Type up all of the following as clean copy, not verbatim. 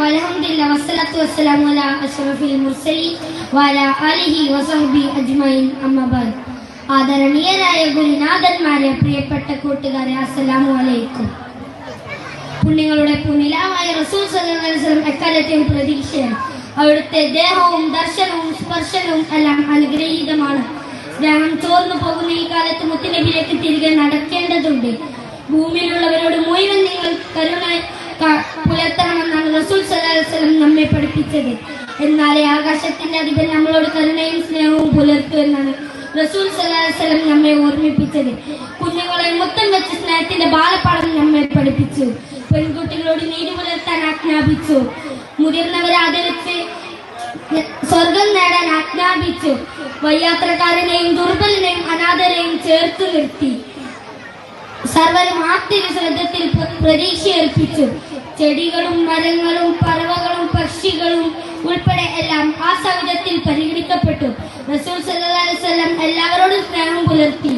അൽഹംദുലില്ലാഹ് വസ്സലാത്തു വസ്സലാമു അലാ അഷ്റഫിൽ മുർസലീൻ വഅലാ ആലിഹി വസഹ്ബിഹി അജ്മഈൻ അമ്മാ ബഅദ്. ആദരണീയരായ ഗുരുനാഥന്മാരെ, പ്രിയപ്പെട്ട കൂട്ടുകാരെ, അസ്സലാമു അലൈക്കും. പുണ്യങ്ങളുടെ പുനിലാവായ റസൂൽ സല്ലല്ലാഹു അലൈഹി വസല്ലം എക്കാലത്തെയും പ്രതീക്ഷയാണ്. അവിടുത്തെ ദേഹവും ദർശനവും സ്പർശനവും എല്ലാം അനുഗ്രഹീതമാണ്. സ്നേഹം ചോർന്നു പോകുന്ന ഈ കാലത്ത് മുത്തുനബിയിലേക്ക് തിരികെ നടക്കേണ്ടതുണ്ട്. ഭൂമിയിലുള്ളവരോട് മുഴുവൻ നിങ്ങൾ കരുണ പുലർത്തണമെന്നാണ് റസൂൽ സല്ലല്ലാഹു അലൈഹി വസല്ലം നമ്മെ പഠിപ്പിച്ചത്. എന്നാലേ ആകാശത്തിന്റെ അധിപൻ നമ്മളോട് കരുണയും സ്നേഹവും പുലർത്തൂ എന്നാണ് റസൂൽ സല്ലല്ലാഹു അലൈഹി വസല്ലം നമ്മെ ഓർമ്മിപ്പിച്ചത്. കുഞ്ഞുങ്ങളെ മുത്തം വെച്ച് സ്നേഹത്തിന്റെ ബാലപാഠം നമ്മെ പഠിപ്പിച്ചു. പെൺകുട്ടികളോട് നീതി പുലർത്താൻ ആജ്ഞാപിച്ചു. മുതിർന്നവരെ ആദരിച്ച് സ്വർഗം നേടാൻ ആജ്ഞാപിച്ചു. വയ്യാത്രക്കാരനെയും ദുർബലനെയും അനാഥരെയും ചേർത്തു നിർത്തി. സർവരും ആത്മവിശ്വാസത്തിൽ പ്രതീക്ഷയർപ്പിച്ചു. ചെടികളും മരങ്ങളും പറവകളും പക്ഷികളും ഉൾപ്പെടെ എല്ലാം ആ സൗജത്തിൽ പരിഗണിക്കപ്പെട്ടു. റസൂൽ സല്ലല്ലാഹു അലൈഹി വസല്ലം എല്ലാവരോടും സ്നേഹം പുലർത്തി.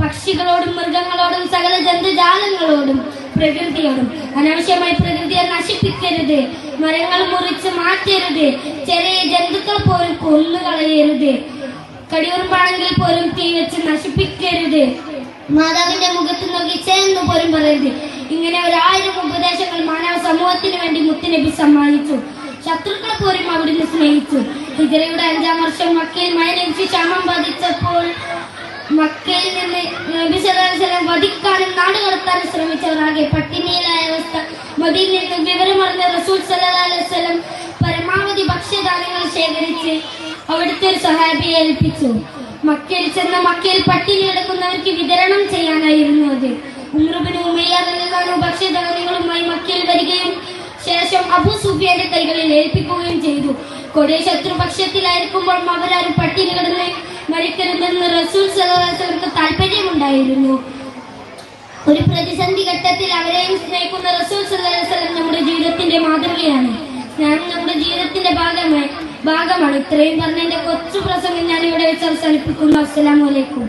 പക്ഷികളോടും മൃഗങ്ങളോടും സകല ജന്തുജാലങ്ങളോടും പ്രകൃതിയോടും അനാവശ്യമായി പ്രകൃതിയെ നശിപ്പിക്കരുത്. മരങ്ങൾ മുറിച്ച് മാറ്റരുത്. ചെറിയ ജന്തുക്കൾ പോലും കൊന്നുകളയരുത്. കടിയുറുമ്പാണെങ്കിൽ പോലും തീ വെച്ച് നശിപ്പിക്കരുത്. മാതാവിന്റെ മുഖത്ത് നോക്കി ചേർന്നു പോലും പറയരുത്. ഇങ്ങനെ 1000 ഉപദേശങ്ങൾ മാനവ സമൂഹത്തിന് വേണ്ടി മുത്തുനബി സമ്മാനിച്ചു. ശത്രുക്കളെ പോലും അവിടുന്ന് സ്നേഹിച്ചു. ഹിജ്റയുടെ 5-ാം വർഷം മക്കയിൽ മഴ ലഭിച്ച് ക്ഷാമം ബാധിച്ചപ്പോൾ മക്കയിൽ നിന്ന് നബി സല്ലല്ലാഹു അലൈഹി വസല്ലം വധിക്കാനും നാടുകടത്താനും ശ്രമിച്ചവരാകെ പട്ടിണിയിലായ അവസ്ഥ മദീനയിൽ നിന്ന് വിവരമറിഞ്ഞ റസൂൽ സല്ലല്ലാഹു അലൈഹി വസല്ലം പരമാവധി ഭക്ഷ്യധാന്യങ്ങൾ ശേഖരിച്ച് അവിടുത്തെ ഒരു സഹാബിയെ ഏൽപ്പിച്ചു. മക്കയിൽ ചെന്ന മക്കയിൽ പട്ടിണി കിടക്കുന്നവർക്ക് വിതരണം ചെയ്യാനായിരുന്നു അത്. ഉംറ ഇബ്നു ഉമയ്യ റളിയല്ലാഹു അൻഹു ഭക്ഷ്യധാന്യങ്ങളുമായി മക്കയിൽ വരികയും ശേഷം അബൂ സുഫിയാന്റെ കൈകളിൽ ഏൽപ്പിക്കുകയും ചെയ്തു. കൊടിയ ശത്രുപക്ഷത്തിലായിരിക്കുമ്പോൾ അവരാരും പട്ടിണി കിടന്ന് മരിക്കരുതെന്ന് റസൂൽ സല്ലല്ലാഹു അലൈഹി വസല്ലമക്ക് താല്പര്യമുണ്ടായിരുന്നു. ഒരു പ്രതിസന്ധി ഘട്ടത്തിൽ അവരെയും സ്നേഹിക്കുന്ന റസൂൽ സല്ലല്ലാഹു അലൈഹി വസല്ലം നമ്മുടെ ജീവിതത്തിന്റെ മാതൃകയാണ്. സ്നേഹം നമ്മുടെ ജീവിതത്തിന്റെ ഭാഗമാണ്. ഇത്രയും പറഞ്ഞ എന്റെ കൊച്ചു പ്രസംഗം ഞാൻ ഇവിടെ വെച്ച് അവസാനിപ്പിക്കുന്നു. അസ്സലാമു അലൈക്കും.